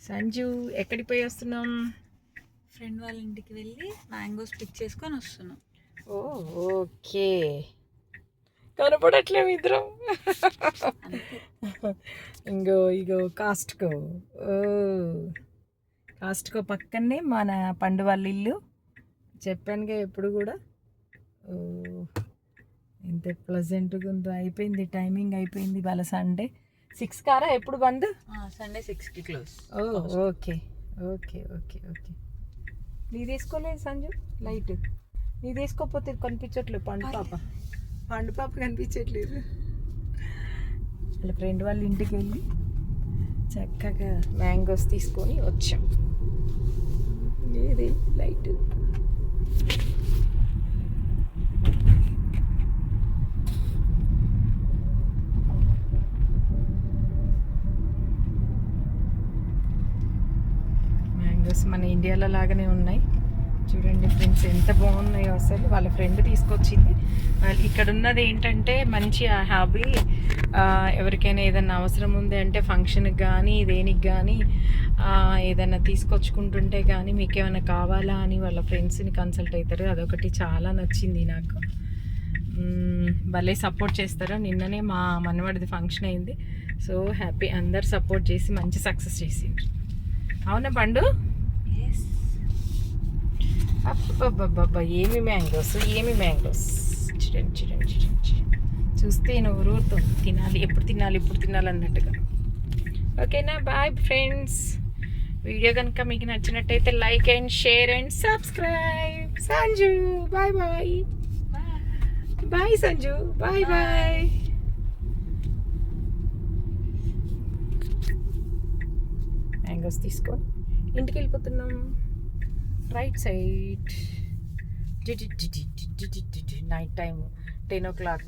సంజు ఎక్కడికి పోయి వస్తున్నాం? ఫ్రెండ్ వాళ్ళ ఇంటికి వెళ్ళి మ్యాంగోస్ పిక్ చేసుకొని వస్తున్నాం. ఓ ఓకే, కనపడట్లేము ఇద్దరం. ఇగో కాస్ట్కో. ఓ కాస్ట్కో పక్కనే మన పండు వాళ్ళ ఇల్లు. చెప్పానుగా ఎప్పుడు కూడా. ఓ ఎంత ప్లజెంట్గా ఉందో. అయిపోయింది, టైమింగ్ అయిపోయింది. వాళ్ళ సండే 6 కారా ఎప్పుడు బంద్? సండే 6కి క్లోజ్. ఓ ఓకే ఓకే ఓకే ఓకే. నీ తీసుకోలేదు సంజు లైట్? నీ తీసుకోకపోతే కనిపించట్లేదు. పండు పాప కనిపించట్లేదు. వాళ్ళ ఫ్రెండ్ వాళ్ళ ఇంటికి వెళ్ళి చక్కగా మ్యాంగోస్ తీసుకొని వచ్చాం. ఏది లైట్? మ్యాంగోస్ మన ఇండియాలో లాగానే ఉన్నాయి. చూడండి ఫ్రెండ్స్, ఎంత బాగున్నాయో అసలు. వాళ్ళ ఫ్రెండ్ తీసుకొచ్చింది. ఇక్కడ ఉన్నది ఏంటంటే మంచి హాబీ. ఎవరికైనా ఏదైనా అవసరం ఉంది అంటే ఫంక్షన్కి కానీ దేనికి కానీ ఏదైనా తీసుకొచ్చుకుంటుంటే కానీ మీకు ఏమైనా కావాలా అని వాళ్ళ ఫ్రెండ్స్ని కన్సల్ట్ అవుతారు. అదొకటి చాలా నచ్చింది నాకు. భలే సపోర్ట్ చేస్తారు. నిన్ననే మా మనవాడిది ఫంక్షన్ అయింది. సో హ్యాపీ, అందరు సపోర్ట్ చేసి మంచి సక్సెస్ చేసిండ్రు. అవునా పండు? అబ్బబ్బబ్బబ్బా, ఏమి మ్యాంగోస్. చూడండి చూస్తే నువ్వు ఊరుతుంది. తినాలి, ఎప్పుడు తినాలి అన్నట్టుగా. ఓకేనా? Bye friends. వీడియో కనుక మీకు నచ్చినట్టయితే like and share and subscribe. Sanju bye bye. Bye Sanju, bye bye. Mangoes తీసుకొని ఇంటికి వెళ్ళిపోతున్నాం. Right side. Night time 10 o'clock.